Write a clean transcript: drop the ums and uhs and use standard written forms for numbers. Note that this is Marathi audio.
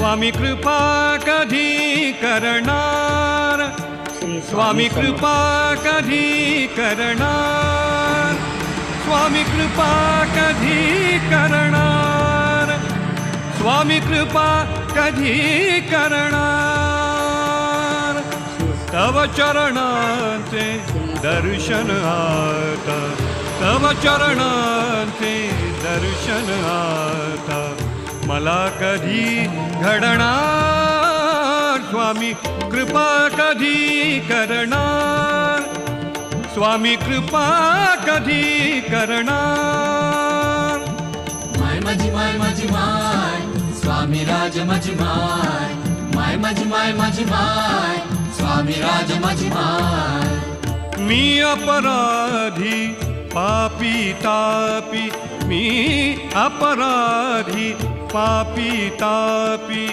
स्वामी कृपा कधी करणार, स्वामी कृपा कधी करणार, स्वामी कृपा कधी करणार, स्वामी कृपा कधी करणार. तव चरणांचे दर्शन आता, तव चरणांचे दर्शन आता मला कधी घडणार. स्वामी कृपा कधी करणार, स्वामी कृपा कधी करणार. माय माझी माय माझी माय स्वामी राज माझी माय, माय माझी माय माझी माय स्वामी राज माझी माय. मी अपराधी पापी तापी, मी अपराधी पापी तापी.